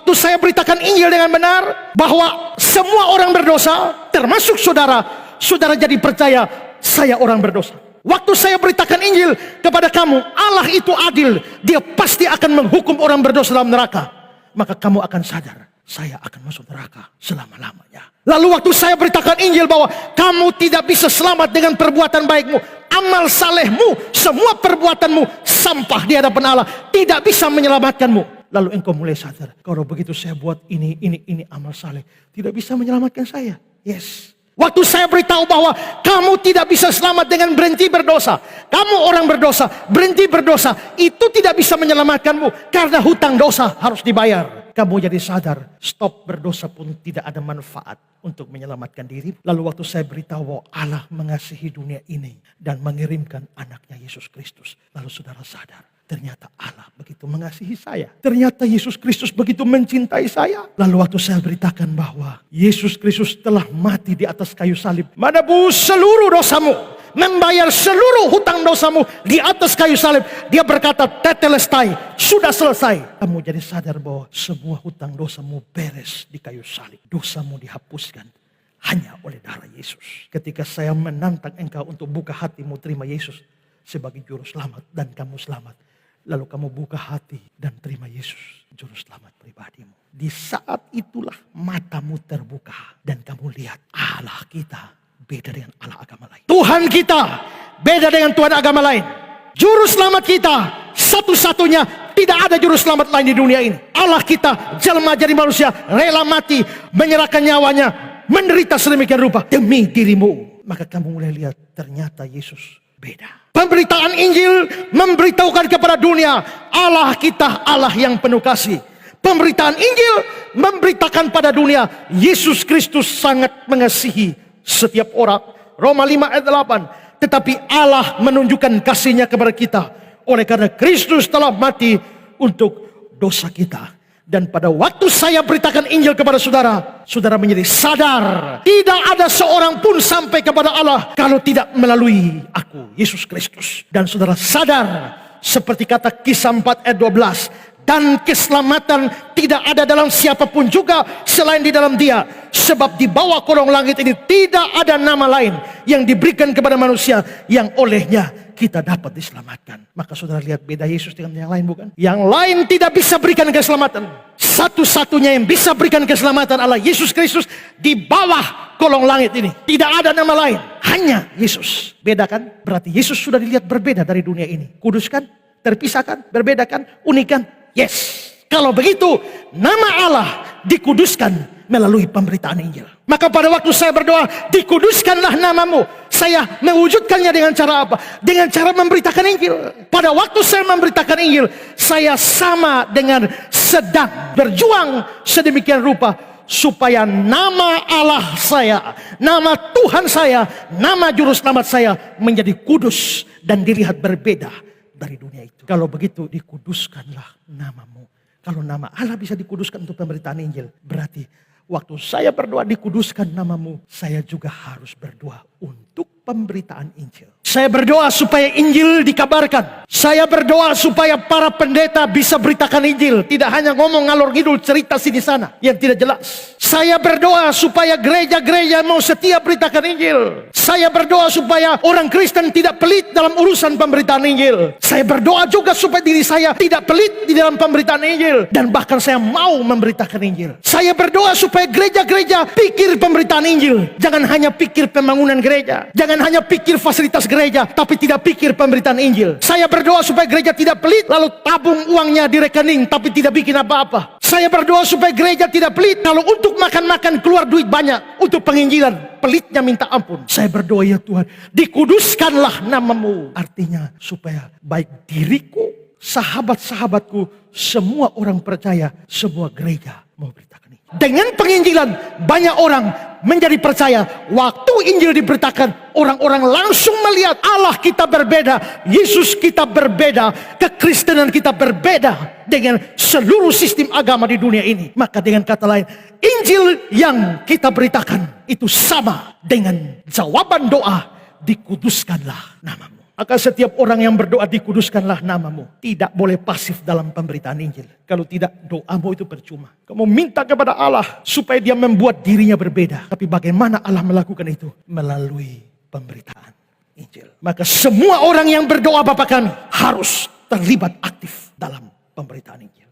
Waktu saya beritakan Injil dengan benar, bahwa semua orang berdosa, termasuk saudara, saudara jadi percaya saya orang berdosa. Waktu saya beritakan Injil kepada kamu, Allah itu adil, Dia pasti akan menghukum orang berdosa dalam neraka. Maka kamu akan sadar, saya akan masuk neraka selama-lamanya. Lalu waktu saya beritakan Injil bahwa kamu tidak bisa selamat dengan perbuatan baikmu, amal salehmu, semua perbuatanmu sampah di hadapan Allah, tidak bisa menyelamatkanmu. Lalu engkau mulai sadar, kalau begitu saya buat ini amal saleh, tidak bisa menyelamatkan saya. Yes. Waktu saya beritahu bahwa kamu tidak bisa selamat dengan berhenti berdosa, kamu orang berdosa, berhenti berdosa, itu tidak bisa menyelamatkanmu, karena hutang dosa harus dibayar. Kamu jadi sadar, stop berdosa pun tidak ada manfaat untuk menyelamatkan diri. Lalu waktu saya beritahu bahwa Allah mengasihi dunia ini dan mengirimkan anaknya Yesus Kristus, lalu saudara sadar, ternyata Allah begitu mengasihi saya. Ternyata Yesus Kristus begitu mencintai saya. Lalu waktu saya beritakan bahwa Yesus Kristus telah mati di atas kayu salib, menebus seluruh dosamu, membayar seluruh hutang dosamu di atas kayu salib. Dia berkata, tetelestai, sudah selesai. Kamu jadi sadar bahwa semua hutang dosamu beres di kayu salib. Dosamu dihapuskan hanya oleh darah Yesus. Ketika saya menantang engkau untuk buka hatimu, terima Yesus sebagai juru selamat, dan kamu selamat. Lalu kamu buka hati dan terima Yesus juru selamat pribadimu. Di saat itulah matamu terbuka dan kamu lihat Allah kita beda dengan Allah agama lain. Tuhan kita beda dengan Tuhan agama lain. Juru selamat kita satu-satunya, tidak ada juru selamat lain di dunia ini. Allah kita jelma jadi manusia, rela mati, menyerahkan nyawanya, menderita sedemikian rupa demi dirimu. Maka kamu mulai lihat ternyata Yesus beda. Pemberitaan Injil memberitahukan kepada dunia, Allah kita Allah yang penuh kasih. Pemberitaan Injil memberitakan pada dunia, Yesus Kristus sangat mengasihi setiap orang. Roma 5 ayat 8. Tetapi Allah menunjukkan kasih-Nya kepada kita oleh karena Kristus telah mati untuk dosa kita. Dan pada waktu saya beritakan Injil kepada saudara, saudara menjadi sadar, tidak ada seorang pun sampai kepada Allah kalau tidak melalui aku, Yesus Kristus. Dan saudara sadar, seperti kata Kisah 4 ayat 12, dan keselamatan tidak ada dalam siapapun juga selain di dalam Dia. Sebab di bawah kolong langit ini tidak ada nama lain yang diberikan kepada manusia yang olehnya kita dapat diselamatkan. Maka saudara lihat beda Yesus dengan yang lain, bukan? Yang lain tidak bisa berikan keselamatan. Satu-satunya yang bisa berikan keselamatan adalah Yesus Kristus di bawah kolong langit ini. Tidak ada nama lain, hanya Yesus. Beda kan? Berarti Yesus sudah dilihat berbeda dari dunia ini. Kudus kan? Terpisah kan? Berbeda kan? Unik kan? Yes. Kalau begitu, nama Allah dikuduskan melalui pemberitaan Injil. Maka pada waktu saya berdoa, dikuduskanlah namamu, saya mewujudkannya dengan cara apa? Dengan cara memberitakan Injil. Pada waktu saya memberitakan Injil, saya sama dengan sedang berjuang sedemikian rupa supaya nama Allah saya, nama Tuhan saya, nama juru selamat saya menjadi kudus dan dilihat berbeda dari dunia itu. Kalau begitu, dikuduskanlah namamu. Kalau nama Allah bisa dikuduskan untuk pemberitaan Injil, berarti waktu saya berdoa dikuduskan namamu, saya juga harus berdoa untuk pemberitaan Injil. Saya berdoa supaya Injil dikabarkan. Saya berdoa supaya para pendeta bisa beritakan Injil. Tidak hanya ngomong ngalor ngidul cerita sini sana yang tidak jelas. Saya berdoa supaya gereja-gereja mau setia beritakan Injil. Saya berdoa supaya orang Kristen tidak pelit dalam urusan pemberitaan Injil. Saya berdoa juga supaya diri saya tidak pelit di dalam pemberitaan Injil. Dan bahkan saya mau memberitakan Injil. Saya berdoa supaya gereja-gereja pikir pemberitaan Injil. Jangan hanya pikir pembangunan gereja. Jangan hanya pikir fasilitas gereja, tapi tidak pikir pemberitaan Injil. Saya berdoa supaya gereja tidak pelit, lalu tabung uangnya di rekening, tapi tidak bikin apa-apa. Saya berdoa supaya gereja tidak pelit, kalau untuk makan-makan keluar duit banyak, untuk penginjilan, pelitnya minta ampun. Saya berdoa, ya Tuhan, dikuduskanlah namamu. Artinya supaya baik diriku, sahabat-sahabatku, semua orang percaya, semua gereja mau beritakan ini. Dengan penginjilan, banyak orang menjadi percaya. Waktu Injil diberitakan, orang-orang langsung melihat Allah kita berbeda, Yesus kita berbeda, kekristenan kita berbeda dengan seluruh sistem agama di dunia ini. Maka dengan kata lain, Injil yang kita beritakan itu sama dengan jawaban doa, dikuduskanlah namamu. Akan setiap orang yang berdoa dikuduskanlah namamu. Tidak boleh pasif dalam pemberitaan Injil. Kalau tidak, doamu itu percuma. Kamu minta kepada Allah supaya dia membuat dirinya berbeda. Tapi bagaimana Allah melakukan itu? Melalui pemberitaan Injil. Maka semua orang yang berdoa Bapa kami harus terlibat aktif dalam pemberitaan Injil.